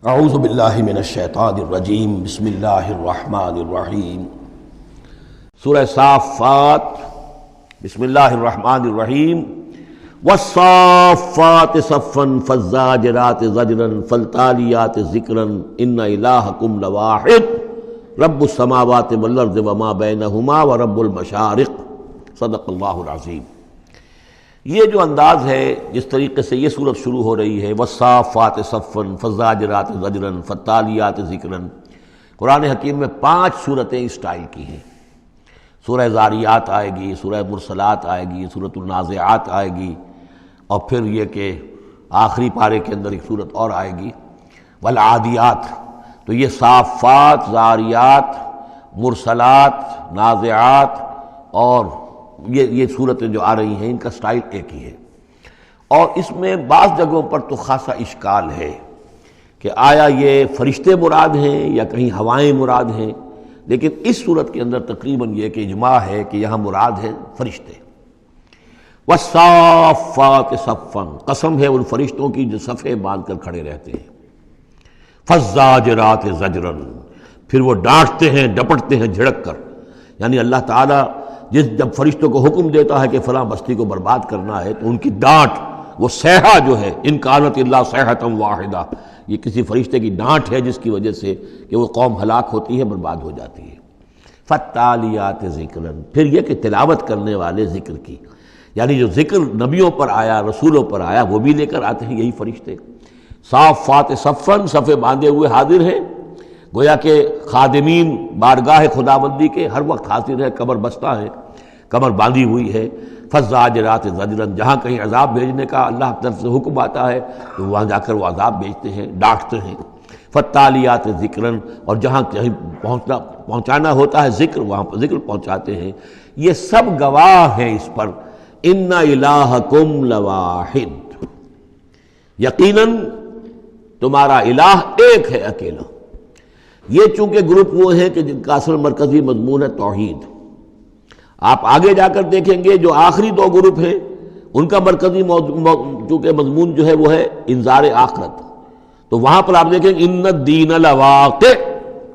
اعوذ باللہ من الشیطان الرجیم بسم اللہ الرحمن الرحیم سورہ صافات بسم اللہ الرحمن الرحیم والصافات صفا فالزاجرات زجرا فالتالیات ذکرا ان الہکم لواحد رب السماوات والارض وما بینہما ورب المشارق صدق اللہ العظیم۔ یہ جو انداز ہے جس طریقے سے یہ سورت شروع ہو رہی ہے والصافات صفا فالزاجرات زجرا فالتالیات ذکرا، قرآن حکیم میں 5 سورتیں اس سٹائل کی ہیں۔ سورہ ذاریات آئے گی، سورہ مرسلات آئے گی، سورۃ النازعات آئے گی، اور پھر یہ کہ آخری پارے کے اندر ایک سورت اور آئے گی والعادیات۔ تو یہ صافات، ذاریات، مرسلات، نازعات اور یہ صورتیں جو آ رہی ہیں ان کا سٹائل ایک ہی ہے، اور اس میں بعض جگہوں پر تو خاصا اشکال ہے کہ آیا یہ فرشتے مراد ہیں یا کہیں ہوائیں مراد ہیں، لیکن اس صورت کے اندر تقریباً یہ کہ اجماع ہے کہ یہاں مراد ہیں فرشتے۔ والصافات صفا، قسم ہے ان فرشتوں کی جو صفیں باندھ کر کھڑے رہتے ہیں۔ فالزاجرات زجرا، پھر وہ ڈانٹتے ہیں، ڈپٹتے ہیں جھڑک کر، یعنی اللہ تعالیٰ جب فرشتوں کو حکم دیتا ہے کہ فلاں بستی کو برباد کرنا ہے تو ان کی ڈانٹ، وہ صیحہ جو ہے، ان کانت الا صیحۃ واحدہ، یہ کسی فرشتے کی ڈانٹ ہے جس کی وجہ سے کہ وہ قوم ہلاک ہوتی ہے، برباد ہو جاتی ہے۔ فالتالیات ذکرا، پھر یہ کہ تلاوت کرنے والے ذکر کی، یعنی جو ذکر نبیوں پر آیا، رسولوں پر آیا، وہ بھی لے کر آتے ہیں یہی فرشتے۔ صافات صفا، صفے باندھے ہوئے حاضر ہیں، گویا کہ خادمین بارگاہ خداوندی کے ہر وقت حاضر ہے، کمر بستہ ہے، کمر باندھی ہوئی ہے۔ فالزاجرات زجرا، جہاں کہیں عذاب بھیجنے کا اللہ کی طرف سے حکم آتا ہے تو وہاں جا کر وہ عذاب بھیجتے ہیں، ڈانٹتے ہیں۔ فالتالیات ذکرا، اور جہاں کہیں پہنچانا ہوتا ہے ذکر، وہاں پر ذکر پہنچاتے ہیں۔ یہ سب گواہ ہیں اس پر، ان الہکم لواحد، یقیناً تمہارا الہ ایک ہے، اکیلا۔ یہ چونکہ گروپ وہ ہیں کہ جن کا اصل مرکزی مضمون ہے توحید۔ آپ آگے جا کر دیکھیں گے جو آخری 2 گروپ ہیں ان کا مرکزی چونکہ مضمون جو ہے وہ ہے انذار آخرت، تو وہاں پر آپ دیکھیں ان الدین لواقع،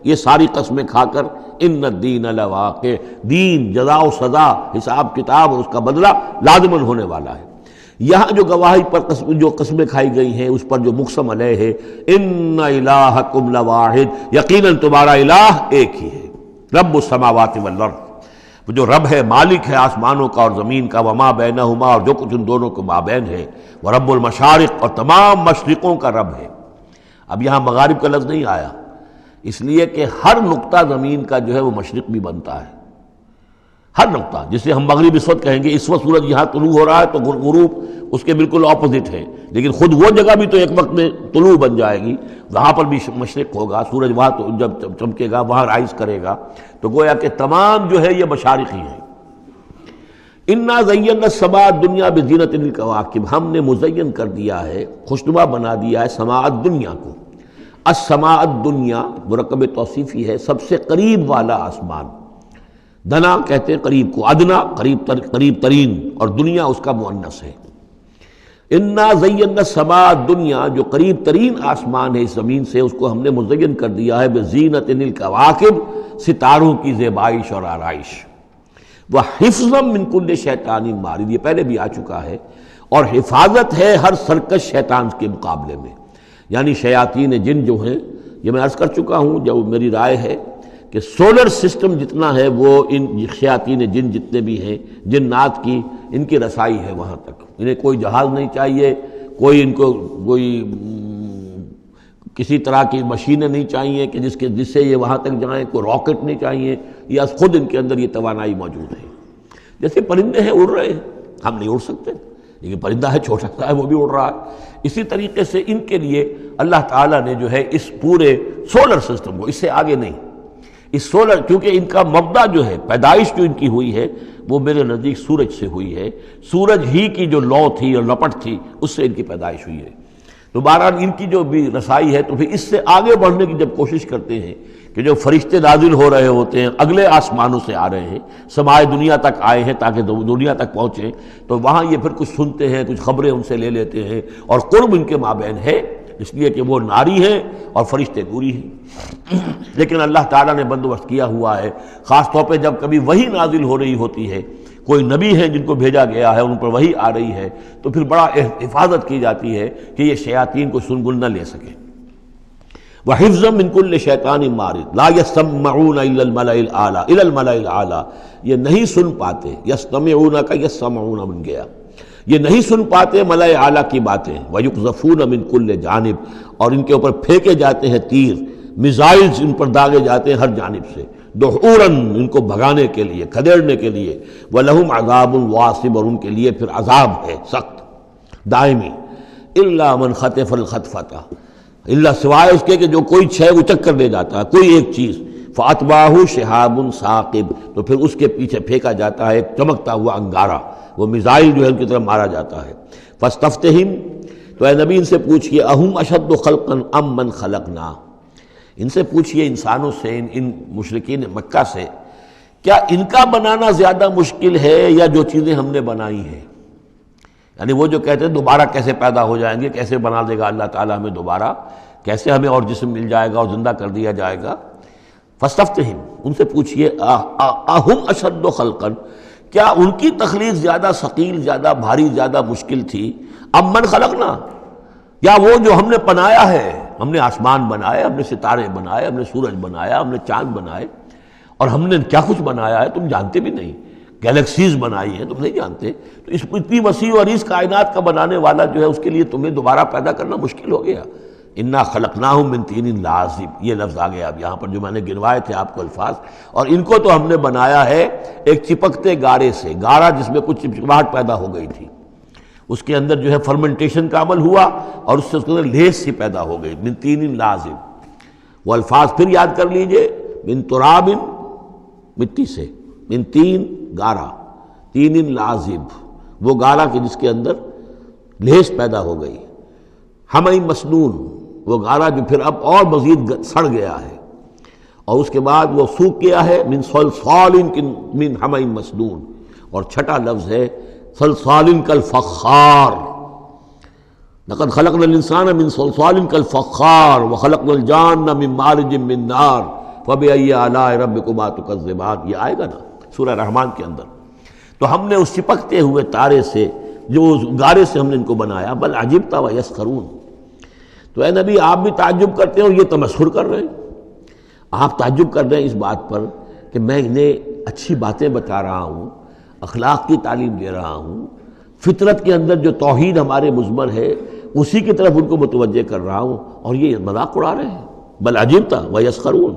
یہ ساری قسمیں کھا کر ان الدین لواقع، دین، جزا و سزا، حساب کتاب اور اس کا بدلہ لازماً ہونے والا ہے۔ یہاں جو گواہی پر جو قسمیں کھائی گئی ہیں اس پر جو مقسم علیہ ہے، ان الہکم لواحد، یقیناً تمہارا الہ ایک ہی ہے، رب السماوات والارض، وہ جو رب ہے، مالک ہے آسمانوں کا اور زمین کا، وما بینہما، اور جو کچھ ان دونوں کے مابین ہے، ورب المشارق، اور تمام مشرقوں کا رب ہے۔ اب یہاں مغارب کا لفظ نہیں آیا، اس لیے کہ ہر نقطہ زمین کا جو ہے وہ مشرق بھی بنتا ہے، ہر نقطہ، جسے ہم مغرب اس وقت کہیں گے، اس وقت سورج یہاں طلوع ہو رہا ہے تو غروب اس کے بالکل اپوزٹ ہے، لیکن خود وہ جگہ بھی تو ایک وقت میں طلوع بن جائے گی، وہاں پر بھی مشرق ہوگا، سورج وہاں تو جب چمکے گا وہاں رائز کرے گا، تو گویا کہ تمام جو ہے یہ مشارق ہی ہیں۔ انا زینا السماء الدنیا بزینۃ الکواکب، ہم نے مزین کر دیا ہے، خوشنما بنا دیا ہے سماء الدنیا کو۔ السماء الدنیا مرکب توصیفی ہے، سب سے قریب والا آسمان، دنا کہتے ہیں قریب کو، ادنا قریب ترین، اور دنیا اس کا مؤنث ہے۔ انا زینا السماء الدنیا، جو قریب ترین آسمان ہے اس زمین سے، اس کو ہم نے مزین کر دیا ہے بزینۃ الکواکب، ستاروں کی زیبائش اور آرائش۔ وحفظا من کل شیطان مارد، یہ پہلے بھی آ چکا ہے، اور حفاظت ہے ہر سرکش شیطان کے مقابلے میں، یعنی شیاطین جن جو ہیں، یہ میں عرض کر چکا ہوں، جو میری رائے ہے کہ سولر سسٹم جتنا ہے وہ ان شیاطین جن جتنے بھی ہیں، جنات کی، ان کی رسائی ہے وہاں تک، انہیں کوئی جہاز نہیں چاہیے، کوئی ان کو کوئی کسی طرح کی مشینیں نہیں چاہیے کہ جس سے یہ وہاں تک جائیں، کوئی راکٹ نہیں چاہیے، یا خود ان کے اندر یہ توانائی موجود ہے۔ جیسے پرندے ہیں اڑ رہے ہیں، ہم نہیں اڑ سکتے، لیکن پرندہ ہے چھوٹا سا ہے وہ بھی اڑ رہا ہے، اسی طریقے سے ان کے لیے اللہ تعالیٰ نے جو ہے اس پورے سولر سسٹم کو، اس سے آگے نہیں، اس سولر، کیونکہ ان کا مبدا جو ہے، پیدائش جو ان کی ہوئی ہے وہ میرے نزدیک سورج سے ہوئی ہے، سورج ہی کی جو لو تھی اور لپٹ تھی اس سے ان کی پیدائش ہوئی ہے، تو بہرحال ان کی جو بھی رسائی ہے، تو پھر اس سے آگے بڑھنے کی جب کوشش کرتے ہیں کہ جو فرشتے نازل ہو رہے ہوتے ہیں، اگلے آسمانوں سے آ رہے ہیں، سمائے دنیا تک آئے ہیں تاکہ دنیا تک پہنچیں، تو وہاں یہ پھر کچھ سنتے ہیں، کچھ خبریں ان سے لے لیتے ہیں، اور قرب ان کے مابین ہے، اس لیے کہ وہ ناری ہے اور فرشتے نوری ہیں۔ لیکن اللہ تعالیٰ نے بندوبست کیا ہوا ہے، خاص طور پہ جب کبھی وحی نازل ہو رہی ہوتی ہے، کوئی نبی ہیں جن کو بھیجا گیا ہے، ان پر وحی آ رہی ہے، تو پھر بڑا حفاظت کی جاتی ہے کہ یہ شیاطین کو سنگل نہ لے سکیں۔ وَحِفْظًا مِّن كُلِّ شَيْطَانٍ مَارِدٍ لَا يَسْمَعُونَ إِلَّا الْمَلَإِ الْأَعْلَىٰ إِلَى الْمَلَإِ الْأَعْلَىٰ، یہ نہیں سن پاتے، یستمعون کا یسمعون بن گیا، یہ نہیں سن پاتے ملائے اعلیٰ کی باتیں۔ وَيُقْذَفُونَ مِن كُلِّ جانب، اور ان کے اوپر پھینکے جاتے ہیں تیر، میزائلز ان پر داغے جاتے ہیں ہر جانب سے، دحوراً ان کو بھگانے کے لیے، کھدیڑنے کے لیے۔ وَلَهُمْ عَذَابٌ وَاصِبٌ، اور ان کے لیے پھر عذاب ہے سخت دائمی۔ إِلَّا مَنْ خَطَفَ الْخَطْفَةَ، اللہ سوائے اس کے کہ جو کوئی شے اچک کر لے جاتا ہے، کوئی ایک چیز، فَأَتْبَعَهُ شِهَابٌ ثَاقِبٌ، تو پھر اس کے پیچھے پھینکا جاتا ہے ایک چمکتا ہوا انگارہ، وہ میزائل جو ہے ان کی طرف مارا جاتا ہے۔ فَاسْتَفْتِهِمْ، تو اے نبی ان سے پوچھئے، أَهُمْ أَشَدُّ خَلْقًا أَمْ مَنْ خَلَقْنَا، ان سے پوچھئے انسانوں سے، ان مشرکین مکہ سے، کیا ان کا بنانا زیادہ مشکل ہے یا جو چیزیں ہم نے بنائی ہیں؟ یعنی وہ جو کہتے ہیں دوبارہ کیسے پیدا ہو جائیں گے، کیسے بنا دے گا اللہ تعالیٰ ہمیں دوبارہ، کیسے ہمیں اور جسم مل جائے گا اور زندہ کر دیا جائے گا۔ فاستفتہم، ان سے پوچھئے، اہم اشد خلقا، کیا ان کی تخلیق زیادہ ثقیل، زیادہ بھاری، زیادہ مشکل تھی، ام من خلقنا، یا وہ جو ہم نے بنایا ہے، ہم نے آسمان بنائے، ہم نے ستارے بنائے، ہم نے سورج بنایا، ہم نے چاند بنائے، اور ہم نے کیا کچھ بنایا ہے تم جانتے بھی نہیں، گیلیکسیز بنائی ہیں تم نہیں جانتے، تو اس اتنی وسیع اور اس کائنات کا بنانے والا جو ہے اس کے لیے تمہیں دوبارہ پیدا کرنا مشکل ہو گیا۔ انا خلقناہم من طین لازب، یہ لفظ آ گیا اب یہاں پر جو میں نے گنوائے تھے آپ کو الفاظ، اور ان کو تو ہم نے بنایا ہے ایک چپکتے گارے سے، گارا جس میں کچھ چپچپاہٹ پیدا ہو گئی تھی، اس کے اندر جو ہے فرمنٹیشن کا عمل ہوا اور اس سے اس کے اندر لیس سی پیدا ہو گئی، من طین لازب۔ وہ الفاظ پھر یاد کر لیجئے، من تراب، مٹی سے، من تین گارا، تین لازب، وہ گارا کہ جس کے اندر لیس پیدا ہو گئی، ہمئی مسنون، وہ گارا جو پھر اب اور مزید سڑ گیا ہے، اور اس کے بعد وہ سوکھ گیا ہے، من صلصال من ہمئی مسنون، اور چھٹا لفظ ہے صلصال کالفخار، لقد خلقنا الانسان من صلصال کالفخار وخلقنا الجان من مارج من نار فبأي آلاء ربكما تكذبان، یہ آئے گا نا سورہ رحمان کے اندر۔ تو ہم نے اس چپکتے ہوئے تارے سے، جو گارے سے ہم نے ان کو بنایا، بل عجبت ویسخرون، تو اے نبی آپ بھی تعجب کرتے ہیں اور یہ تمسخر کر رہے ہیں، آپ تعجب کر رہے ہیں اس بات پر کہ میں انہیں اچھی باتیں بتا رہا ہوں، اخلاق کی تعلیم دے رہا ہوں، فطرت کے اندر جو توحید ہمارے مضمر ہے اسی کی طرف ان کو متوجہ کر رہا ہوں، اور یہ مذاق اڑا رہے ہیں۔ بل عجبت ویسخرون،